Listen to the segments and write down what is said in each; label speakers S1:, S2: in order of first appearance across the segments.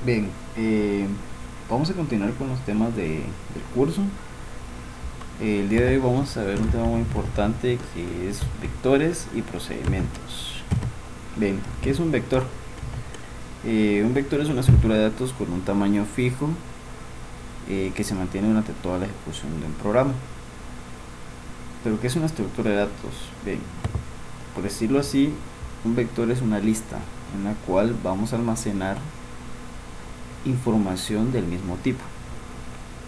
S1: Bien, vamos a continuar con los temas del curso. El día de hoy vamos a ver un tema muy importante que es vectores y procedimientos. Bien, ¿qué es un vector? Un vector es una estructura de datos con un tamaño fijo que se mantiene durante toda la ejecución de un programa. ¿Pero qué es una estructura de datos? Bien, por decirlo así, un vector es una lista en la cual vamos a almacenar información del mismo tipo.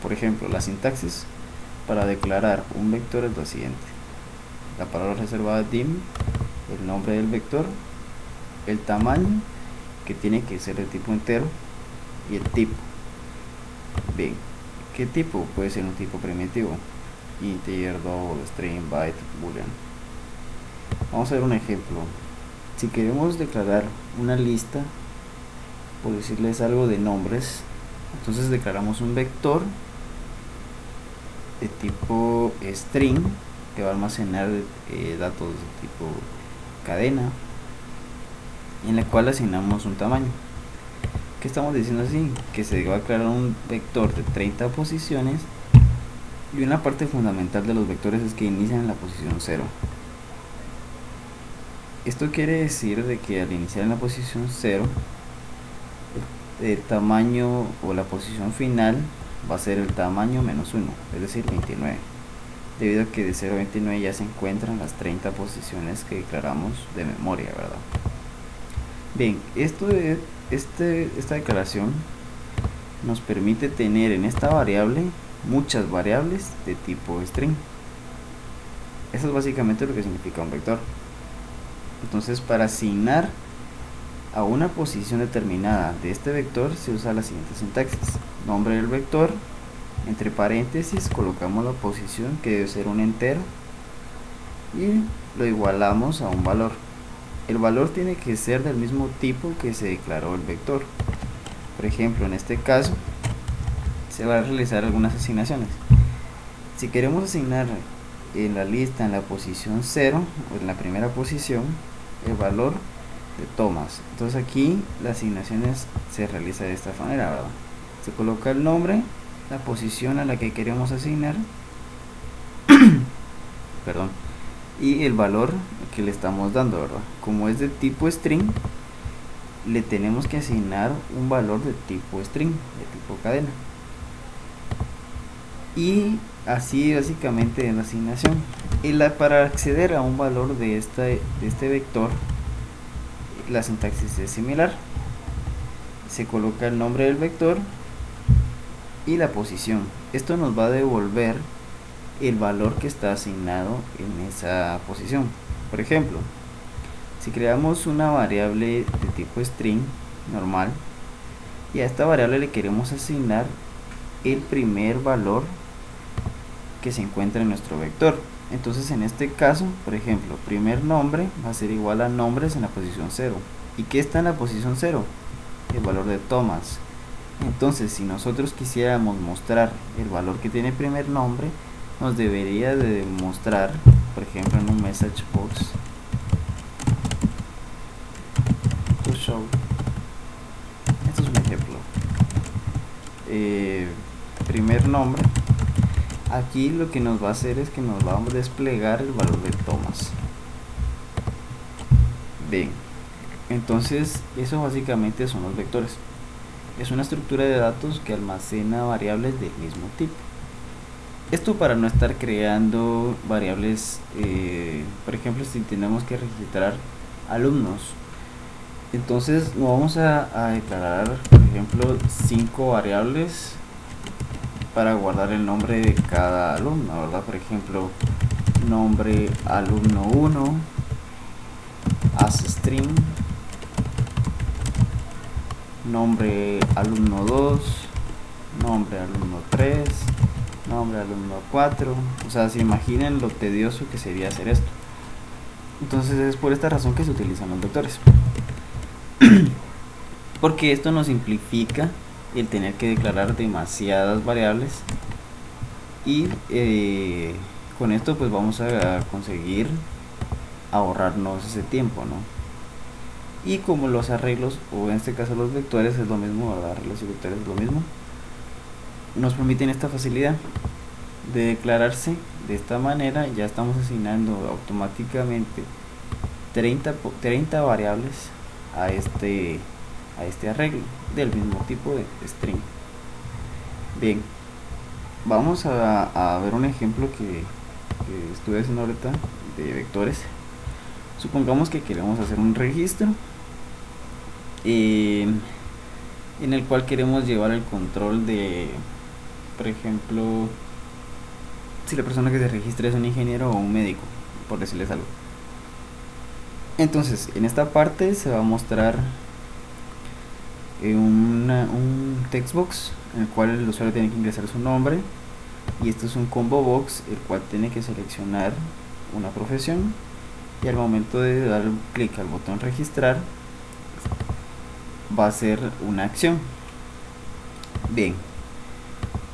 S1: Por ejemplo, la sintaxis para declarar un vector es lo siguiente: la palabra reservada dim, el nombre del vector, el tamaño, que tiene que ser de tipo entero, y el tipo. Bien, ¿qué tipo? Puede ser un tipo primitivo: integer, double, string, byte, boolean. Vamos a ver un ejemplo. Si queremos declarar una lista, por decirles algo de nombres, entonces declaramos un vector de tipo string que va a almacenar datos de tipo cadena, en la cual asignamos un tamaño. ¿Qué estamos diciendo así? Que se va a declarar un vector de 30 posiciones, y una parte fundamental de los vectores es que inician en la posición 0. Esto quiere decir de que al iniciar en la posición 0, el tamaño o la posición final va a ser el tamaño menos 1, es decir, 29, debido a que de 0 a 29 ya se encuentran las 30 posiciones que declaramos de memoria, ¿verdad? Bien, esta declaración nos permite tener en esta variable muchas variables de tipo string. Eso es básicamente lo que significa un vector. Entonces, para asignar a una posición determinada de este vector se usa la siguiente sintaxis: nombre del vector, entre paréntesis colocamos la posición, que debe ser un entero, y lo igualamos a un valor. El valor tiene que ser del mismo tipo que se declaró el vector. Por ejemplo, en este caso se van a realizar algunas asignaciones. Si queremos asignar en la lista en la posición 0 o en la primera posición el valor de Thomas, entonces aquí la asignación se realiza de esta manera, ¿verdad? Se coloca el nombre, la posición a la que queremos asignar, perdón, y el valor que le estamos dando, ¿verdad? Como es de tipo string, le tenemos que asignar un valor de tipo string, de tipo cadena. Y así básicamente en la asignación. Para acceder a un valor de este vector, la sintaxis es similar. Se coloca el nombre del vector y la posición. Esto nos va a devolver el valor que está asignado en esa posición. Por ejemplo, si creamos una variable de tipo string normal y a esta variable le queremos asignar el primer valor que se encuentra en nuestro vector, entonces en este caso, por ejemplo, primer nombre va a ser igual a nombres en la posición 0. ¿Y qué está en la posición 0? El valor de Thomas. Entonces, si nosotros quisiéramos mostrar el valor que tiene el primer nombre, nos debería de mostrar, por ejemplo, en un message box, to show. Esto es un ejemplo. Primer nombre. Aquí lo que nos va a hacer es que nos va a desplegar el valor de Thomas. Bien, entonces eso básicamente son los vectores. Es una estructura de datos que almacena variables del mismo tipo. Esto para no estar creando variables, por ejemplo, si tenemos que registrar alumnos, entonces no vamos a declarar, por ejemplo, 5 variables para guardar el nombre de cada alumno, ¿verdad? Por ejemplo, nombre alumno 1, as string, nombre alumno 2, nombre alumno 3, nombre alumno 4. O sea, se imaginen lo tedioso que sería hacer esto. Entonces es por esta razón que se utilizan los vectores, porque esto nos simplifica el tener que declarar demasiadas variables, y con esto pues vamos a conseguir ahorrarnos ese tiempo, ¿no? Y como los arreglos, o en este caso los vectores, es lo mismo, ¿verdad? Arreglos y vectores es lo mismo, nos permiten esta facilidad de declararse de esta manera. Ya estamos asignando automáticamente 30 variables a este arreglo del mismo tipo de string. Bien, vamos a ver un ejemplo que estuve haciendo ahorita de vectores. Supongamos que queremos hacer un registro en el cual queremos llevar el control de, por ejemplo, si la persona que se registra es un ingeniero o un médico, por decirles algo. Entonces, en esta parte se va a mostrar un textbox en el cual el usuario tiene que ingresar su nombre, y esto es un combo box el cual tiene que seleccionar una profesión, y al momento de dar clic al botón registrar va a ser una acción. Bien,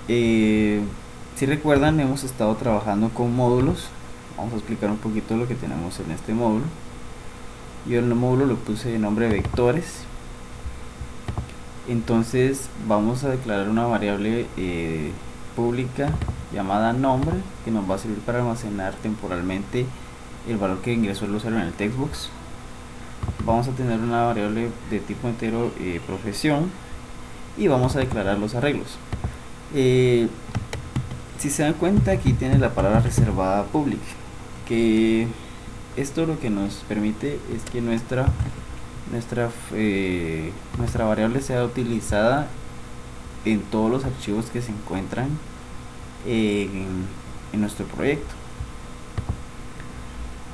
S1: si recuerdan, hemos estado trabajando con módulos. Vamos a explicar un poquito lo que tenemos en este módulo. Yo en el módulo lo puse de nombre vectores. Entonces vamos a declarar una variable pública llamada nombre, que nos va a servir para almacenar temporalmente el valor que ingresó el usuario en el textbox. Vamos a tener una variable de tipo entero profesión, y vamos a declarar los arreglos. Si se dan cuenta, aquí tiene la palabra reservada public, que esto lo que nos permite es que nuestra variable sea utilizada en todos los archivos que se encuentran en nuestro proyecto.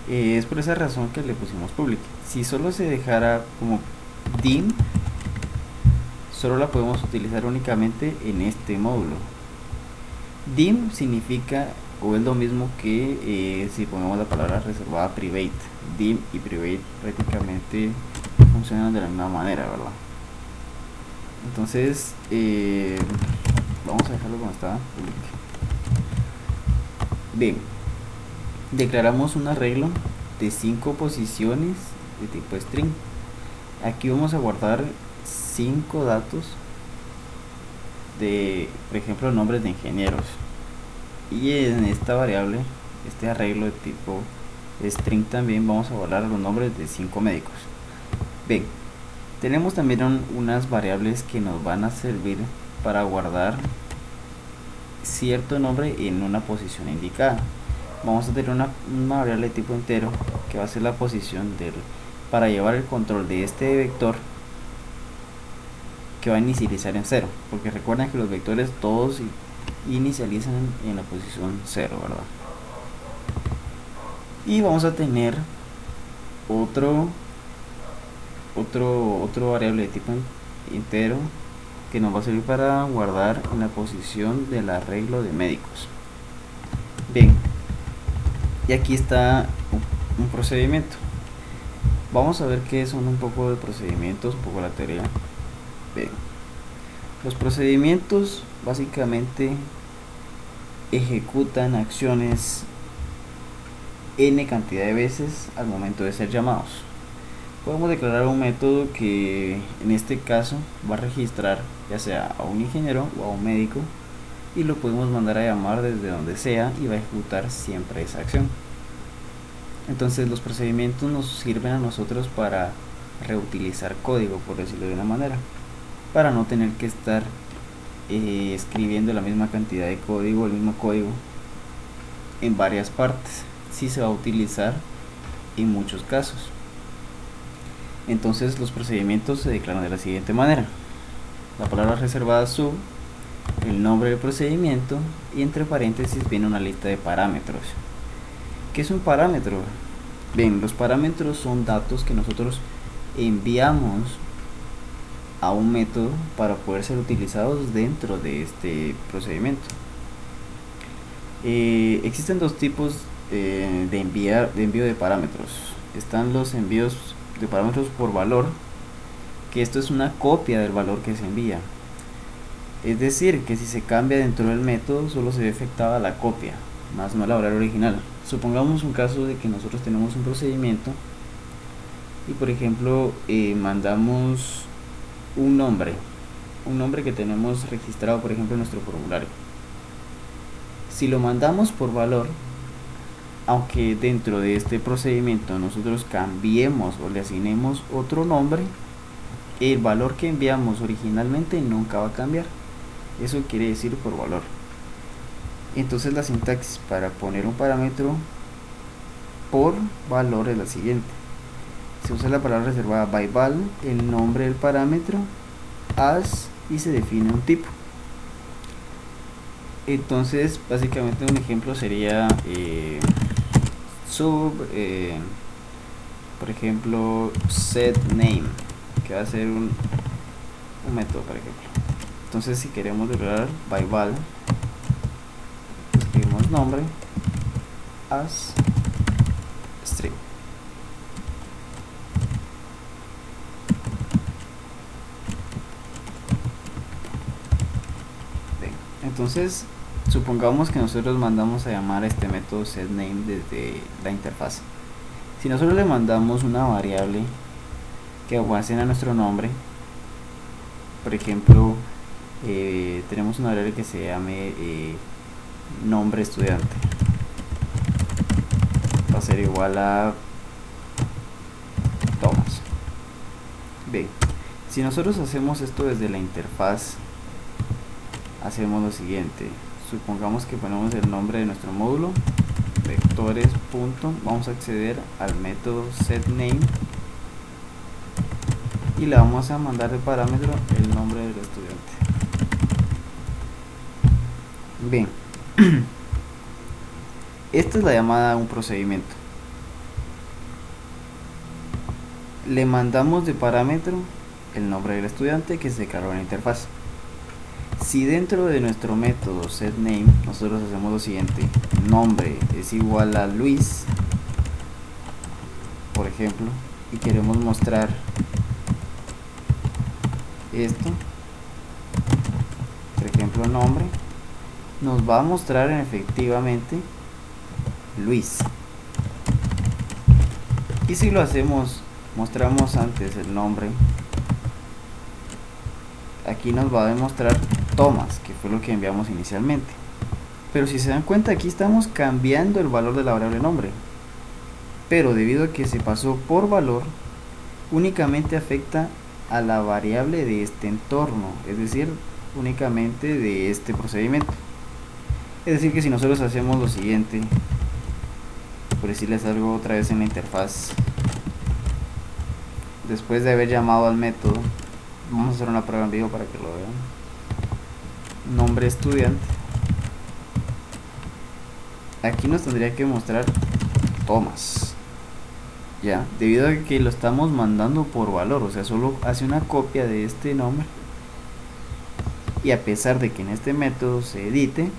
S1: Es por esa razón que le pusimos public. Si solo se dejara como dim, solo la podemos utilizar únicamente en este módulo. Dim significa, o es lo mismo que si ponemos la palabra reservada private. Dim y private prácticamente funcionan de la misma manera, ¿verdad? Entonces vamos a dejarlo como está. Bien, declaramos un arreglo de 5 posiciones de tipo string. Aquí vamos a guardar 5 datos de, por ejemplo, nombres de ingenieros, y en esta variable, este arreglo de tipo string, también vamos a guardar los nombres de 5 médicos. Bien, tenemos también unas variables que nos van a servir para guardar cierto nombre en una posición indicada. Vamos a tener una variable de tipo entero que va a ser la posición para llevar el control de este vector, que va a inicializar en 0, porque recuerden que los vectores todos inicializan en la posición 0, ¿verdad? Y vamos a tener otro variable de tipo entero que nos va a servir para guardar en la posición del arreglo de médicos. Bien, y aquí está un procedimiento. Vamos a ver qué son un poco de procedimientos, un poco la teoría. Bien, los procedimientos básicamente ejecutan acciones n cantidad de veces al momento de ser llamados. Podemos declarar un método que en este caso va a registrar ya sea a un ingeniero o a un médico, y lo podemos mandar a llamar desde donde sea y va a ejecutar siempre esa acción. Entonces los procedimientos nos sirven a nosotros para reutilizar código, por decirlo de una manera, para no tener que estar escribiendo la misma cantidad de código, el mismo código en varias partes. Sí se va a utilizar en muchos casos. Entonces los procedimientos se declaran de la siguiente manera: la palabra reservada sub, el nombre del procedimiento, y entre paréntesis viene una lista de parámetros. ¿Qué es un parámetro? Bien, los parámetros son datos que nosotros enviamos a un método para poder ser utilizados dentro de este procedimiento. Existen dos tipos de envío de parámetros. Están los envíos de parámetros por valor, que esto es una copia del valor que se envía. Es decir, que si se cambia dentro del método, solo se ve afectada la copia, más no la variable original. Supongamos un caso de que nosotros tenemos un procedimiento y por ejemplo mandamos un nombre que tenemos registrado por ejemplo en nuestro formulario. Si lo mandamos por valor, aunque dentro de este procedimiento nosotros cambiemos o le asignemos otro nombre, el valor que enviamos originalmente nunca va a cambiar. Eso quiere decir por valor. Entonces la sintaxis para poner un parámetro por valor es la siguiente: se usa la palabra reservada by val, el nombre del parámetro, as, y se define un tipo. Entonces básicamente un ejemplo sería por ejemplo set name, que va a ser un método por ejemplo. Entonces si queremos declarar by val, escribimos nombre as string. Bien, entonces supongamos que nosotros mandamos a llamar a este método setName desde la interfaz. Si nosotros le mandamos una variable que almacena nuestro nombre, por ejemplo tenemos una variable que se llame nombre estudiante, va a ser igual a Thomas. Bien, si nosotros hacemos esto desde la interfaz, hacemos lo siguiente: supongamos que ponemos el nombre de nuestro módulo, vectores. Vamos a acceder al método setName y le vamos a mandar de parámetro el nombre del estudiante. Bien, esta es la llamada a un procedimiento. Le mandamos de parámetro el nombre del estudiante que se declaró en la interfaz. Si dentro de nuestro método setName nosotros hacemos lo siguiente: nombre es igual a Luis, por ejemplo, y queremos mostrar esto, por ejemplo nombre, nos va a mostrar efectivamente Luis. Y si lo hacemos, mostramos antes el nombre, aquí nos va a demostrar Thomas, que fue lo que enviamos inicialmente. Pero si se dan cuenta, aquí estamos cambiando el valor de la variable nombre, pero debido a que se pasó por valor, únicamente afecta a la variable de este entorno, es decir, únicamente de este procedimiento. Es decir, que si nosotros hacemos lo siguiente, por decirles algo otra vez en la interfaz, después de haber llamado al método, vamos a hacer una prueba en vivo para que lo vean. Nombre estudiante, aquí nos tendría que mostrar Thomas, ya, debido a que lo estamos mandando por valor, o sea, solo hace una copia de este nombre, y a pesar de que en este método se edite,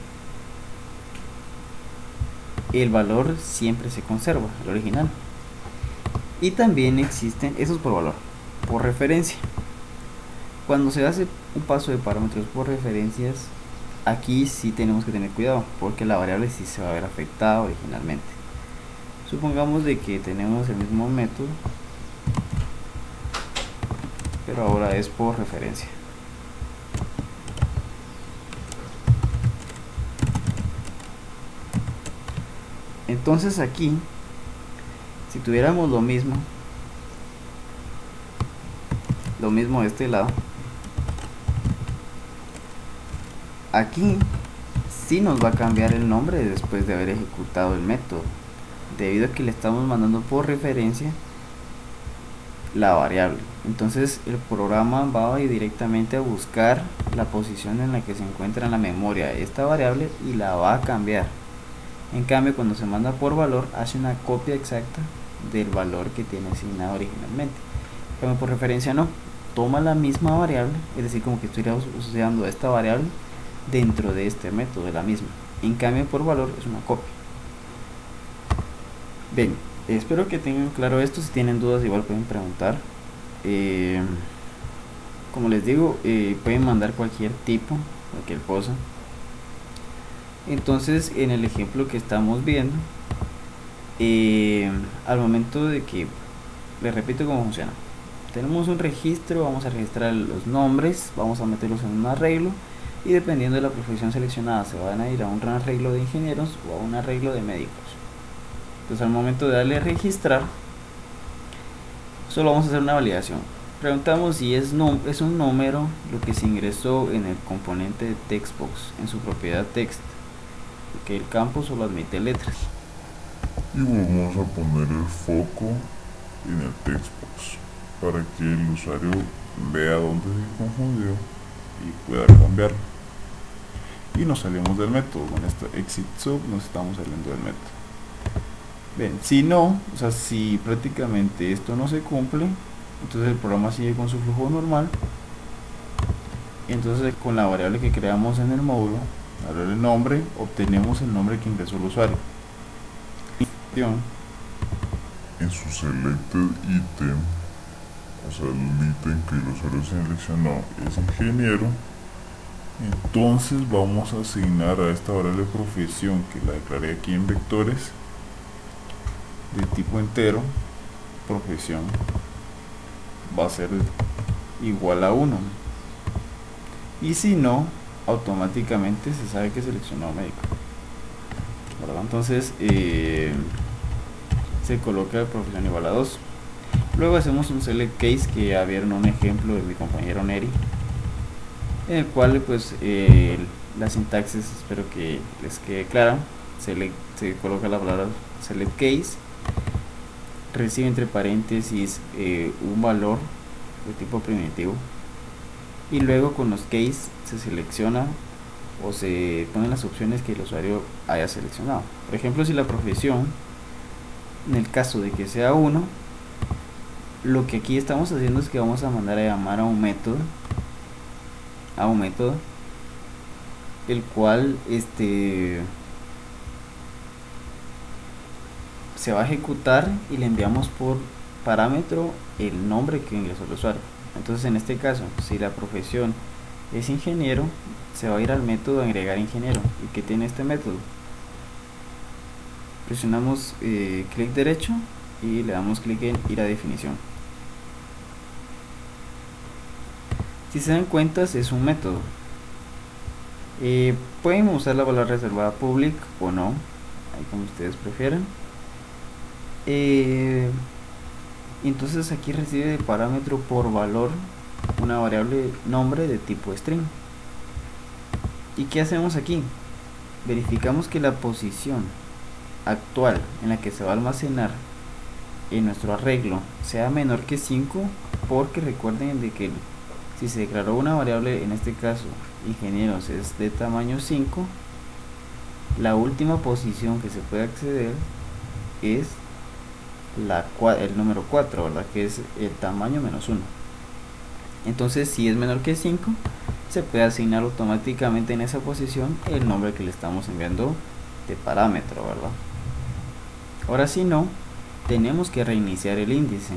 S1: el valor siempre se conserva, el original. Y también existen, eso es por valor, por referencia. Cuando se hace un paso de parámetros por referencias, aquí sí tenemos que tener cuidado, porque la variable sí se va a ver afectada originalmente. Supongamos de que tenemos el mismo método, pero ahora es por referencia. Entonces aquí, si tuviéramos lo mismo de este lado, aquí sí nos va a cambiar el nombre después de haber ejecutado el método, debido a que le estamos mandando por referencia la variable. Entonces el programa va directamente a buscar la posición en la que se encuentra en la memoria esta variable y la va a cambiar. En cambio, cuando se manda por valor, hace una copia exacta del valor que tiene asignado originalmente. En cambio, por referencia no, toma la misma variable, es decir, como que estoy usando esta variable dentro de este método de la misma. En cambio, por valor es una copia. Bien, espero que tengan claro esto. Si tienen dudas, igual pueden preguntar. Como les digo, pueden mandar cualquier tipo, cualquier cosa. Entonces, en el ejemplo que estamos viendo, al momento de que Les repito cómo funciona. Tenemos un registro, vamos a registrar los nombres, vamos a meterlos en un arreglo y dependiendo de la profesión seleccionada se van a ir a un arreglo de ingenieros o a un arreglo de médicos. Entonces al momento de darle a registrar, solo vamos a hacer una validación. Preguntamos si es un número lo que se ingresó en el componente de textbox en su propiedad text, porque el campo solo admite letras.
S2: Y vamos a poner el foco en el textbox para que el usuario vea dónde se confundió y pueda cambiarlo. Y nos salimos del método. Con esta exit sub nos estamos saliendo del método. Bien, si no, o sea, si prácticamente esto no se cumple, entonces el programa sigue con su flujo normal. Y entonces con la variable que creamos en el módulo, la variable nombre, obtenemos el nombre que ingresó el usuario. En su selected item, o sea, el ítem que el usuario seleccionó es ingeniero, entonces vamos a asignar a esta variable profesión, que la declaré aquí en vectores de tipo entero, profesión va a ser igual a 1, y si no, automáticamente se sabe que seleccionó médico, ¿verdad? Entonces se coloca profesión igual a 2. Luego hacemos un select case, que ya vieron un ejemplo de mi compañero Neri, en el cual pues la sintaxis espero que les quede clara. Se coloca la palabra select case, recibe entre paréntesis un valor de tipo primitivo, y luego con los case se selecciona o se ponen las opciones que el usuario haya seleccionado. Por ejemplo, si la profesión, en el caso de que sea 1, lo que aquí estamos haciendo es que vamos a mandar a llamar a un método el cual se va a ejecutar y le enviamos por parámetro el nombre que ingresó el usuario. Entonces en este caso, si la profesión es ingeniero, se va a ir al método agregar ingeniero. ¿Y qué tiene este método? Presionamos clic derecho y le damos clic en ir a definición. Si se dan cuenta, es un método. Pueden usar la palabra reservada public o no, ahí como ustedes prefieran. Entonces aquí recibe de parámetro por valor una variable nombre de tipo string. ¿Y qué hacemos aquí? Verificamos que la posición actual en la que se va a almacenar en nuestro arreglo sea menor que 5, porque recuerden de que si se declaró una variable, en este caso ingenieros, es de tamaño 5, la última posición que se puede acceder es el número 4, ¿verdad? Que es el tamaño -1. Entonces si es menor que 5, se puede asignar automáticamente en esa posición el nombre que le estamos enviando de parámetro, ¿verdad? Ahora si no, tenemos que reiniciar el índice.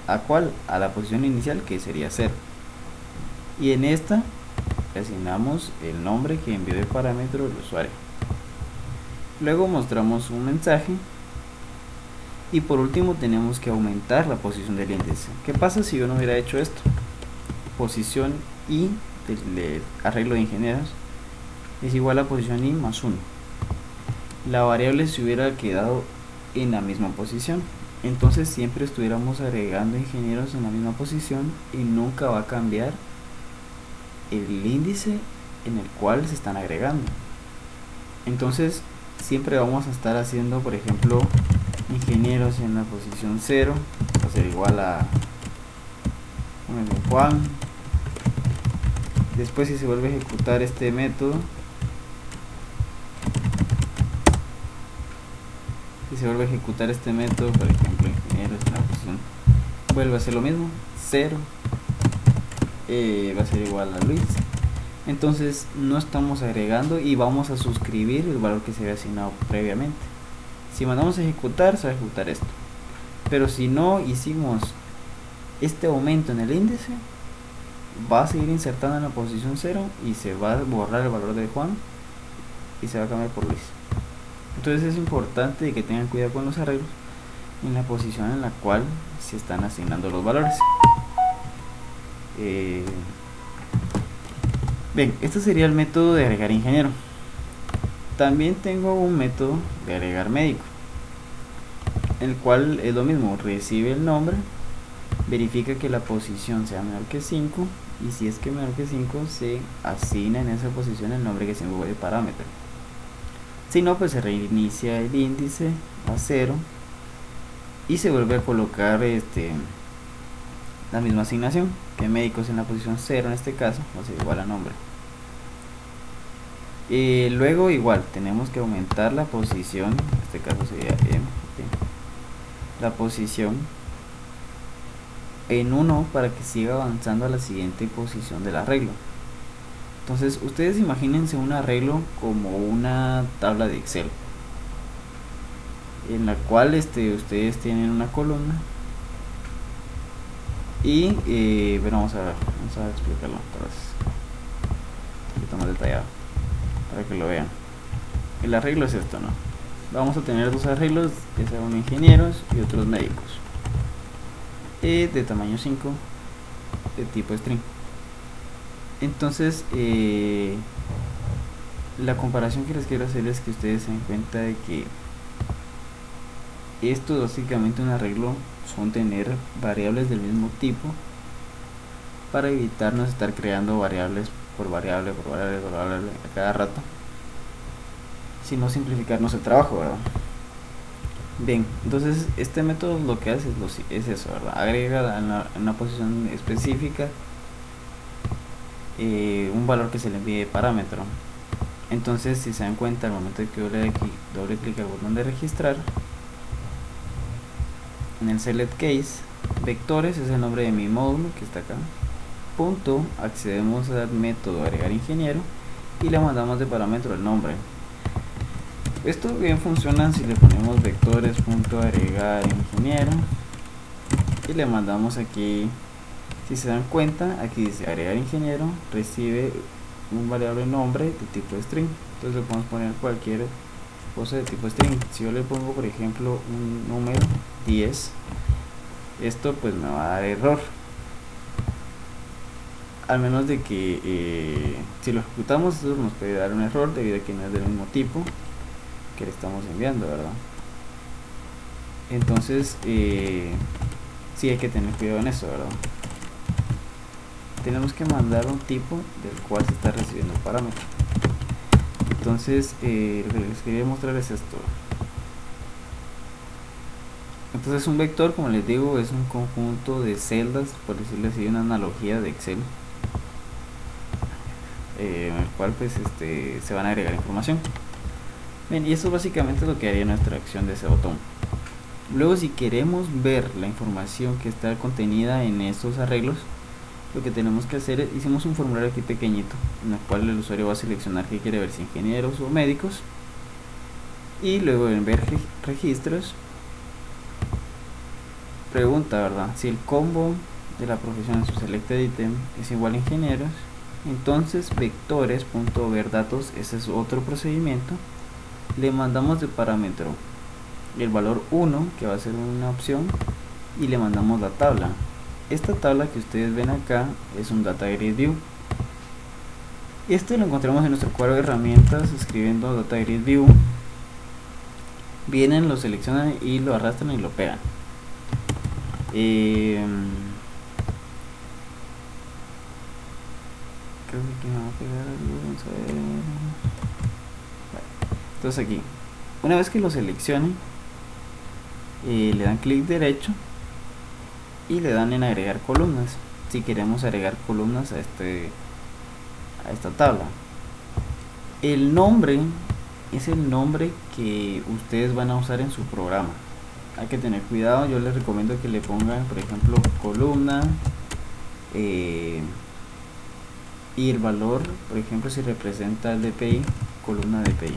S2: ¿A cuál? A la posición inicial, que sería 0. Y en esta le asignamos el nombre que envió de parámetro el usuario. Luego mostramos un mensaje. Y por último tenemos que aumentar la posición del índice. ¿Qué pasa si yo no hubiera hecho esto? Posición i del arreglo de ingenieros es igual a posición i más 1. La variable se hubiera quedado en la misma posición. Entonces siempre estuviéramos agregando ingenieros en la misma posición y nunca va a cambiar el índice en el cual se están agregando. Entonces siempre vamos a estar haciendo, por ejemplo, ingenieros en la posición 0 va a ser igual a Juan. Después, si se vuelve a ejecutar este método, por ejemplo, ingenieros en la posición, vuelve a hacer lo mismo, 0, va a ser igual a Luis. Entonces no estamos agregando y vamos a suscribir el valor que se había asignado previamente. Si mandamos a ejecutar, se va a ejecutar esto. Pero si no hicimos este aumento en el índice, va a seguir insertando en la posición 0 y se va a borrar el valor de Juan y se va a cambiar por Luis. Entonces es importante que tengan cuidado con los arreglos, en la posición en la cual se están asignando los valores. Bien, este sería el método de agregar ingeniero. También tengo un método de agregar médico, el cual es lo mismo, recibe el nombre, verifica que la posición sea menor que 5 y si es que menor que 5 se asigna en esa posición el nombre que se envuelve el parámetro. Si no, pues se reinicia el índice a 0 y se vuelve a colocar la misma asignación, que médicos en la posición 0 en este caso, va a ser igual a nombre. Luego igual tenemos que aumentar la posición, en este caso sería M, la posición en 1 para que siga avanzando a la siguiente posición del arreglo. Entonces ustedes imagínense un arreglo como una tabla de Excel en la cual ustedes tienen una columna y bueno, vamos a explicarlo un poquito más detallado para que lo vean. El arreglo es esto, ¿no? Vamos a tener dos arreglos, que son ingenieros y otros médicos, de tamaño 5, de tipo string. Entonces la comparación que les quiero hacer es que ustedes se den cuenta de que esto básicamente un arreglo son tener variables del mismo tipo para evitarnos estar creando variables por variable a cada rato, sino simplificarnos el trabajo, ¿verdad? Bien, entonces este método lo que hace es eso, ¿verdad? Agrega en una posición específica un valor que se le envíe de parámetro. Entonces, si se dan cuenta, al momento de que yo le doy doble clic al botón de registrar, en el select case, vectores es el nombre de mi módulo que está acá, punto, accedemos al método agregar ingeniero y le mandamos de parámetro el nombre. Esto bien funciona si le ponemos vectores punto agregar ingeniero y le mandamos aquí. Si se dan cuenta, aquí dice agregar ingeniero, recibe un variable nombre de tipo string. Entonces le podemos poner cualquier cosa de tipo string. Si yo le pongo por ejemplo un número 10, esto pues me va a dar error, al menos de que si lo ejecutamos esto nos puede dar un error debido a que no es del mismo tipo que le estamos enviando, ¿verdad? Entonces sí hay que tener cuidado en eso, ¿verdad? Tenemos que mandar un tipo del cual se está recibiendo el parámetro. Entonces lo que les quería mostrar es esto. Entonces un vector, como les digo, es un conjunto de celdas, por decirlo así, una analogía de Excel, en el cual pues se van a agregar información. Bien, y eso básicamente es lo que haría nuestra acción de ese botón. Luego, si queremos ver la información que está contenida en estos arreglos, lo que tenemos que hacer es, hicimos un formulario aquí pequeñito en el cual el usuario va a seleccionar qué quiere ver, si ingenieros o médicos, y luego en ver registros pregunta, ¿verdad? Si el combo de la profesión en su selected item es igual a ingenieros, entonces vectores.ver datos, ese es otro procedimiento, le mandamos de parámetro el valor 1, que va a ser una opción, y le mandamos la tabla. Esta tabla que ustedes ven acá es un data grid view. Esto lo encontramos en nuestro cuadro de herramientas, escribiendo data grid view. Vienen, lo seleccionan y lo arrastran y lo pegan. Creo que aquí me va a pegar algo, vamos a ver. Vale. Entonces aquí, una vez que lo seleccionen, le dan clic derecho y le dan en agregar columnas si queremos agregar columnas a esta tabla. El nombre es el nombre que ustedes van a usar en su programa. Hay que tener cuidado, yo les recomiendo que le pongan por ejemplo columna y el valor, por ejemplo si representa el DPI, columna DPI,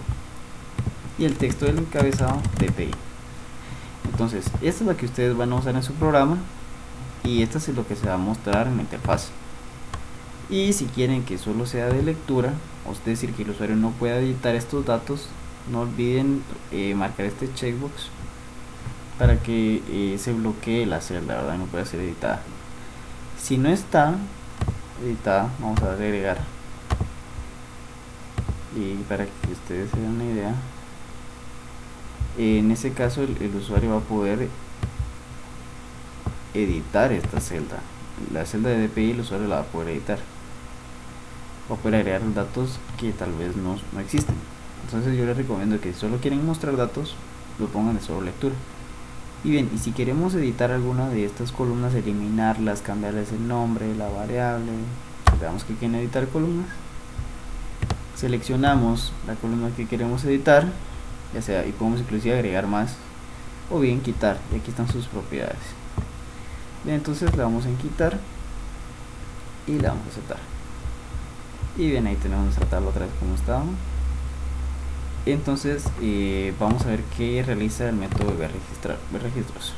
S2: y el texto del encabezado DPI. Entonces esta es la que ustedes van a usar en su programa y esta es lo que se va a mostrar en la interfaz. Y si quieren que solo sea de lectura, es decir que el usuario no pueda editar estos datos, no olviden marcar este checkbox para que se bloquee la celda, ¿verdad? No puede ser editada. Si no está editada, vamos a darle agregar. Y para que ustedes se den una idea, en ese caso el usuario va a poder editar esta celda. La celda de DPI el usuario la va a poder editar. Va a poder agregar datos que tal vez no existen. Entonces yo les recomiendo que si solo quieren mostrar datos, lo pongan de solo lectura. Y bien, y si queremos editar alguna de estas columnas, eliminarlas, cambiarles el nombre, la variable, veamos que quieren editar columnas, seleccionamos la columna que queremos editar, ya sea, y podemos inclusive agregar más o bien quitar, y aquí están sus propiedades. Bien, entonces le vamos a quitar y le vamos a aceptar. Y bien, ahí tenemos nuestra tabla otra vez como estaba. Entonces vamos a ver qué realiza el método de registros.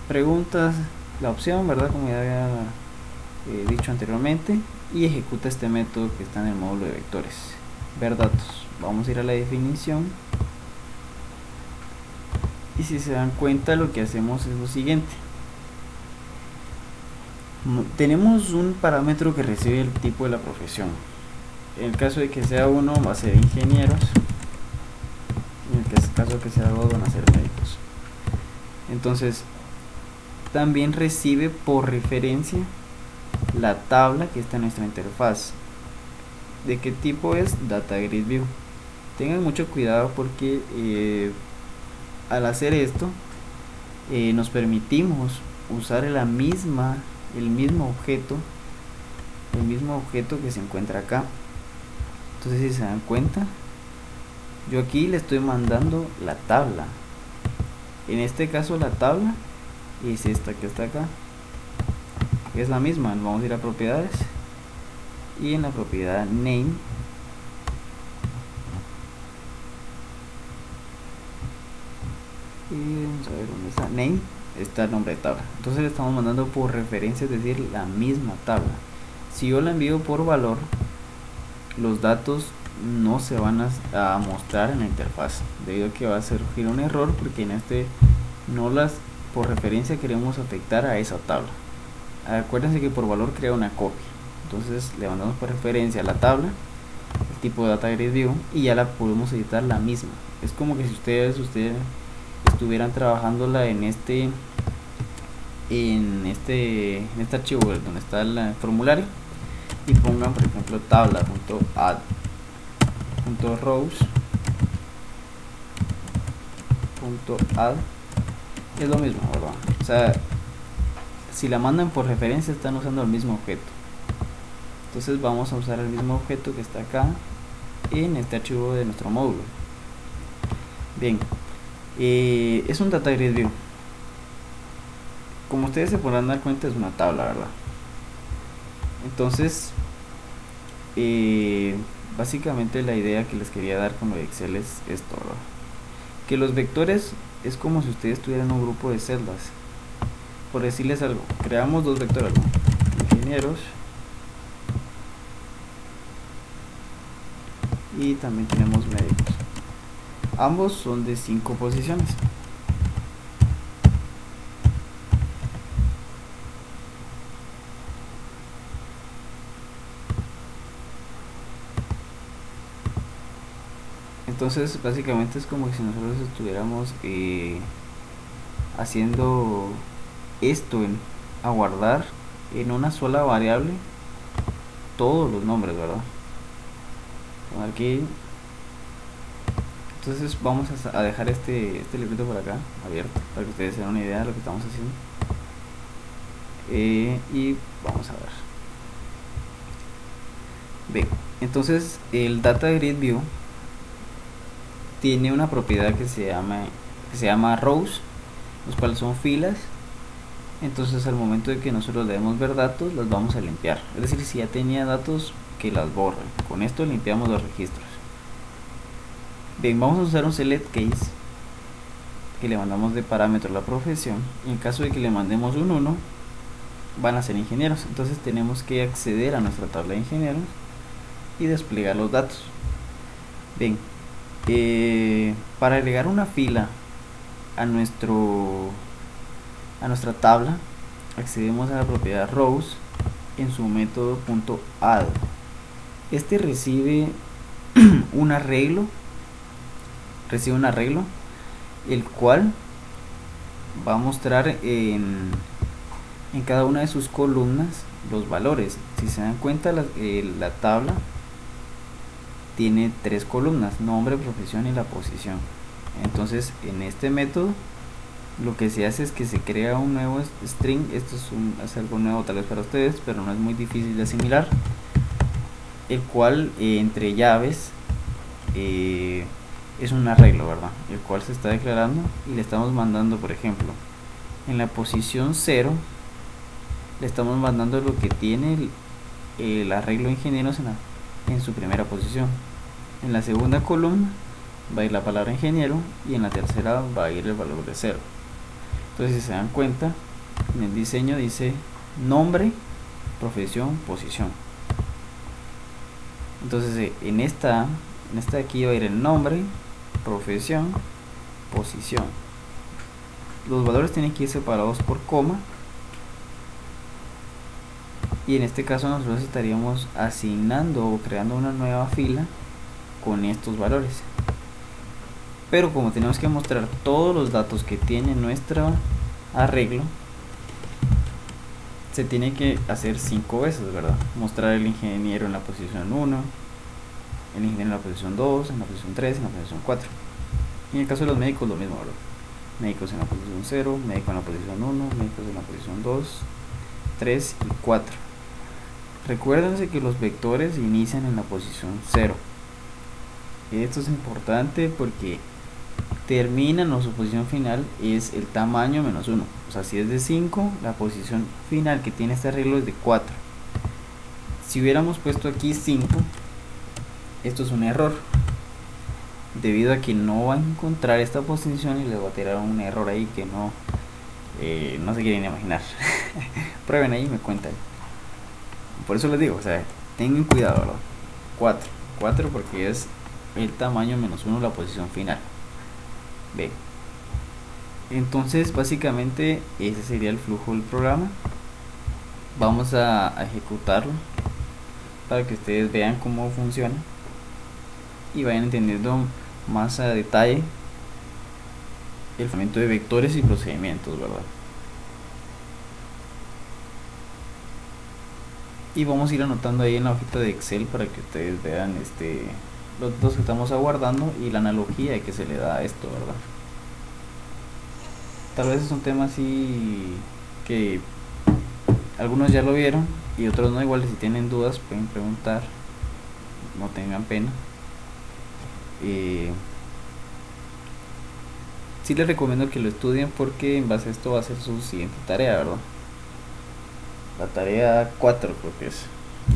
S2: Preguntas la opción, ¿verdad? Como ya había dicho anteriormente, y ejecuta este método que está en el módulo de vectores. Ver datos. Vamos a ir a la definición. Y si se dan cuenta, lo que hacemos es lo siguiente. Tenemos un parámetro que recibe el tipo de la profesión. En el caso de que sea uno, va a ser ingenieros. En el caso de que sea dos, van a ser médicos. Entonces, también recibe por referencia la tabla que está en nuestra interfaz. ¿De qué tipo es? Data Grid View. Tengan mucho cuidado porque al hacer esto nos permitimos usar el mismo objeto que se encuentra acá. Entonces, si se dan cuenta, yo aquí le estoy mandando la tabla. En este caso la tabla es esta que está acá, es la misma. Vamos a ir a propiedades y en la propiedad name y vamos a ver dónde está name, está el nombre de tabla. Entonces le estamos mandando por referencia, es decir, la misma tabla. Si yo la envío por valor, los datos no se van a mostrar en la interfaz, debido a que va a surgir un error porque en este no las por referencia queremos afectar a esa tabla. Acuérdense que por valor crea una copia, entonces le mandamos por referencia a la tabla, el tipo de Data Grid View, y ya la podemos editar la misma. Es como que si ustedes estuvieran trabajándola en este archivo donde está el formulario, y pongan por ejemplo tabla.add.rows.add, es lo mismo, ¿verdad? O sea, si la mandan por referencia están usando el mismo objeto. Entonces vamos a usar el mismo objeto que está acá en este archivo de nuestro módulo. Bien, es un Data Grid View. Como ustedes se podrán dar cuenta, es una tabla, ¿verdad? Entonces, básicamente la idea que les quería dar con lo de Excel es esto, ¿verdad? Que los vectores es como si ustedes tuvieran un grupo de celdas. Por decirles algo, creamos dos vectores, ¿no? Ingenieros, y también tenemos médicos. Ambos son de 5 posiciones. Entonces básicamente es como si nosotros estuviéramos haciendo esto a guardar en una sola variable todos los nombres, ¿verdad? Aquí. Entonces vamos a dejar este librito por acá abierto para que ustedes se den una idea de lo que estamos haciendo. Y vamos a ver. Bien, entonces el Data Grid View tiene una propiedad que se llama rows, los cuales son filas. Entonces al momento de que nosotros debemos ver datos, las vamos a limpiar. Es decir, si ya tenía datos, que las borre. Con esto limpiamos los registros. Bien, vamos a usar un select case que le mandamos de parámetro la profesión. En caso de que le mandemos un 1, van a ser ingenieros. Entonces tenemos que acceder a nuestra tabla de ingenieros y desplegar los datos. Bien, para agregar una fila a nuestra tabla, accedemos a la propiedad rows en su método .add. Este recibe un arreglo, el cual va a mostrar en cada una de sus columnas los valores. Si se dan cuenta, la tabla tiene 3 columnas: nombre, profesión y la posición. Entonces, en este método lo que se hace es que se crea un nuevo string. Esto es algo nuevo tal vez para ustedes, pero no es muy difícil de asimilar, el cual entre llaves es un arreglo, ¿verdad? El cual se está declarando y le estamos mandando, por ejemplo, en la posición 0 le estamos mandando lo que tiene el arreglo ingenieros en su primera posición. En la segunda columna va a ir la palabra ingeniero y en la tercera va a ir el valor de 0. Entonces, si se dan cuenta, en el diseño dice nombre, profesión, posición. Entonces, en esta de aquí va a ir el nombre, profesión, posición. Los valores tienen que ir separados por coma, y en este caso nosotros estaríamos asignando o creando una nueva fila con estos valores. Pero como tenemos que mostrar todos los datos que tiene nuestro arreglo, se tiene que hacer 5 veces, ¿verdad? Mostrar el ingeniero en la posición 1, el ingeniero en la posición 2, en la posición 3, en la posición 4. Y en el caso de los médicos lo mismo, ¿verdad? Médicos en la posición 0, médico en la posición 1, médicos en la posición 2, 3 y 4. Recuérdense que los vectores inician en la posición 0. Esto es importante porque terminan, o su posición final es el tamaño menos 1. O sea, si es de 5, la posición final que tiene este arreglo es de 4. Si hubiéramos puesto aquí 5, esto es un error, debido a que no va a encontrar esta posición y le va a tirar un error ahí que no se quieren imaginar. Prueben ahí y me cuentan. Por eso les digo, o sea, tengan cuidado, ¿verdad? 4 porque es el tamaño menos 1 la posición final. B. Entonces, básicamente ese sería el flujo del programa. Vamos a ejecutarlo para que ustedes vean cómo funciona y vayan entendiendo más a detalle el funcionamiento de vectores y procedimientos, ¿verdad? Y vamos a ir anotando ahí en la hojita de Excel para que ustedes vean los datos que estamos aguardando y la analogía que se le da a esto, ¿verdad? Tal vez es un tema así que algunos ya lo vieron y otros no. Igual, si tienen dudas pueden preguntar, no tengan pena. Sí les recomiendo que lo estudien porque en base a esto va a ser su siguiente tarea, ¿verdad? La tarea 4 creo que es.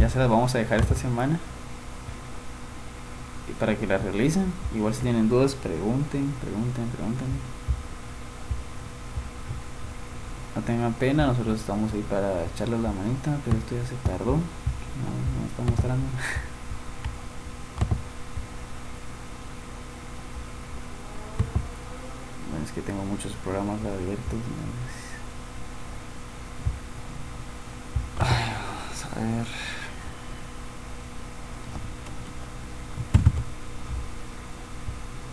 S2: Ya se las vamos a dejar esta semana y para que la realicen. Igual, si tienen dudas, pregunten. No tengan pena, nosotros estamos ahí para echarles la manita, pero esto ya se tardó. No está mostrando. Bueno, es que tengo muchos programas abiertos. Vamos a ver.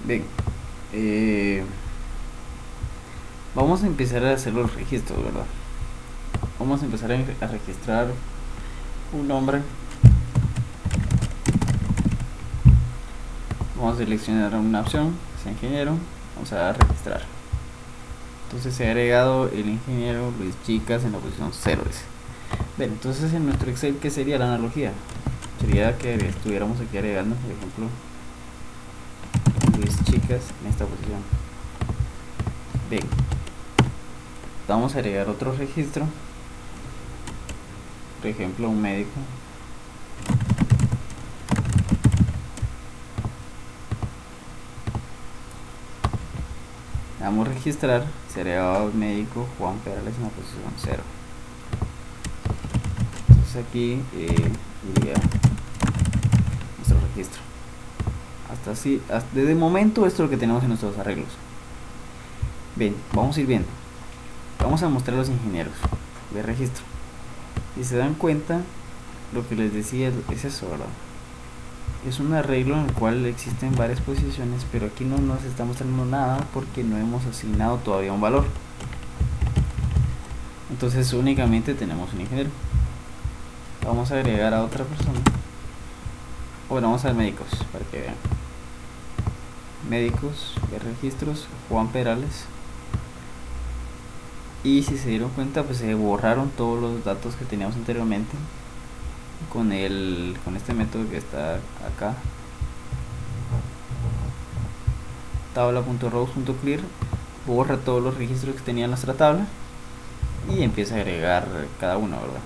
S2: Bien. Vamos a empezar a hacer los registros, ¿verdad? Vamos a empezar a registrar un nombre. Vamos a seleccionar una opción, que sea ingeniero. Vamos a dar a registrar. Entonces se ha agregado el ingeniero Luis Chicas en la posición 0. Bien, entonces en nuestro Excel, ¿qué sería la analogía? Sería que estuviéramos aquí agregando, por ejemplo, Luis Chicas en esta posición. Bien, vamos a agregar otro registro, por ejemplo, un médico. Vamos a registrar, se agregaba el médico Juan Perales en la posición 0. Entonces aquí iría nuestro registro. Hasta así, desde el momento esto es lo que tenemos en nuestros arreglos. Bien, vamos a ir viendo. Vamos a mostrar a los ingenieros de registro. Si se dan cuenta, lo que les decía es eso, ¿verdad? Es un arreglo en el cual existen varias posiciones, pero aquí no nos está mostrando nada porque no hemos asignado todavía un valor. Entonces únicamente tenemos un ingeniero. Vamos a agregar a otra persona. Bueno, vamos a ver médicos para que vean. Médicos de registros, Juan Perales. Y si se dieron cuenta, pues se borraron todos los datos que teníamos anteriormente con este método que está acá, tabla.rows.clear, borra todos los registros que tenía en nuestra tabla y empieza a agregar cada uno, ¿verdad?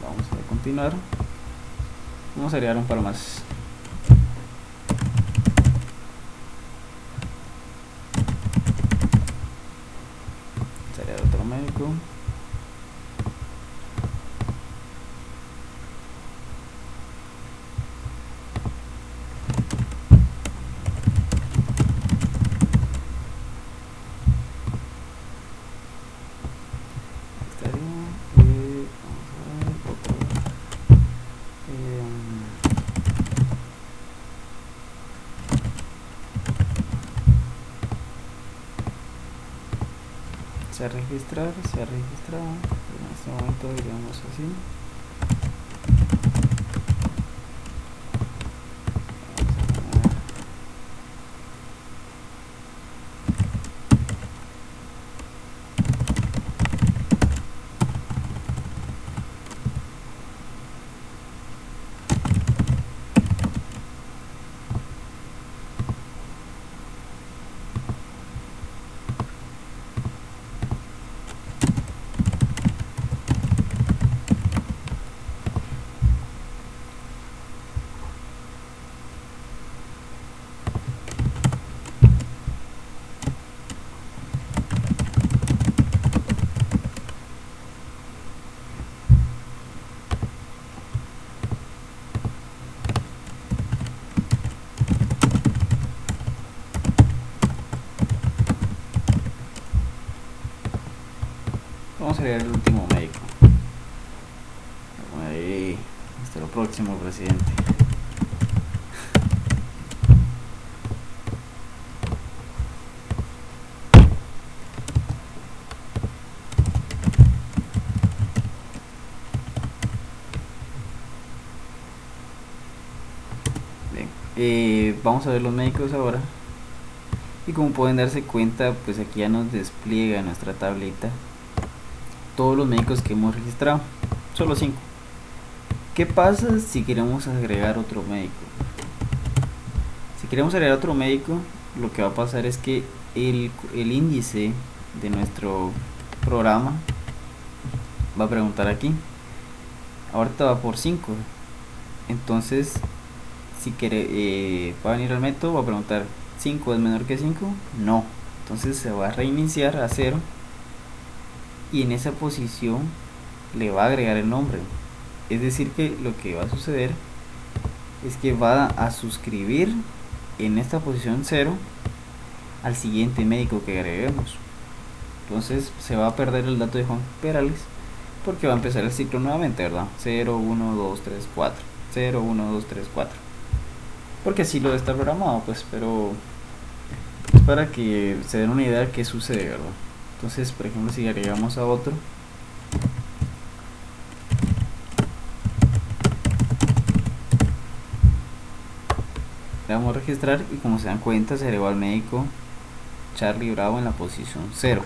S2: Vamos a continuar. Vamos a agregar un par más. Sería otro médico. Se ha registrado. En este momento digamos así. Vamos a ver el último médico. Ahí, hasta lo próximo, presidente. Bien, vamos a ver los médicos ahora. Y como pueden darse cuenta, pues aquí ya nos despliega nuestra tablita todos los médicos que hemos registrado, solo 5. ¿Qué pasa si queremos agregar otro médico? Si queremos agregar otro médico, lo que va a pasar es que el índice de nuestro programa va a preguntar aquí. Ahorita va por 5. Entonces, si quiere, va a venir al método, va a preguntar: ¿5 es menor que 5? No. Entonces se va a reiniciar a 0. Y en esa posición le va a agregar el nombre. Es decir que lo que va a suceder es que va a suscribir en esta posición 0 al siguiente médico que agreguemos. Entonces se va a perder el dato de Juan Perales porque va a empezar el ciclo nuevamente, ¿verdad? 0, 1, 2, 3, 4. 0, 1, 2, 3, 4. Porque así lo está programado, pues, pero es para que se den una idea de qué sucede, ¿verdad? Entonces, por ejemplo, si agregamos a otro, le damos a registrar y como se dan cuenta se agregó al médico Charlie Bravo en la posición 0.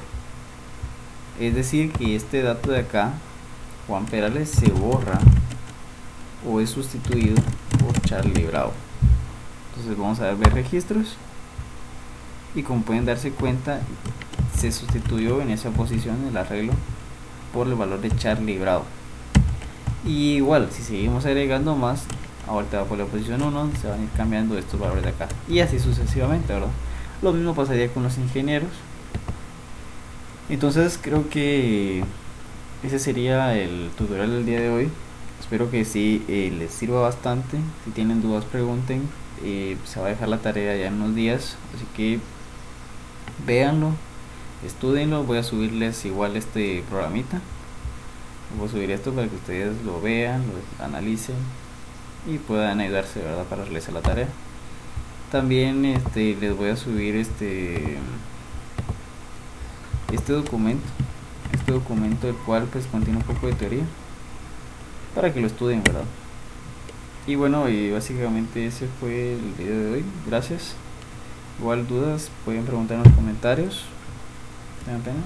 S2: Es decir que este dato de acá, Juan Perales, se borra o es sustituido por Charlie Bravo. Entonces vamos a ver registros y como pueden darse cuenta se sustituyó en esa posición el arreglo por el valor de Charlie Bravo. Y igual si seguimos agregando más, ahorita va por la posición 1, se van a ir cambiando estos valores de acá y así sucesivamente, ¿verdad? Lo mismo pasaría con los ingenieros. Entonces creo que ese sería el tutorial del día de hoy. Espero que sí les sirva bastante. Si tienen dudas pregunten. Se va a dejar la tarea ya en unos días, así que véanlo, estudienlo. Voy a subirles igual este programita, voy a subir esto para que ustedes lo vean, lo analicen y puedan ayudarse, ¿verdad?, para realizar la tarea. También les voy a subir este documento, el cual pues contiene un poco de teoría para que lo estudien, ¿verdad? Y bueno, y básicamente ese fue el video de hoy. Gracias. Igual dudas pueden preguntar en los comentarios. ¿Me da pena?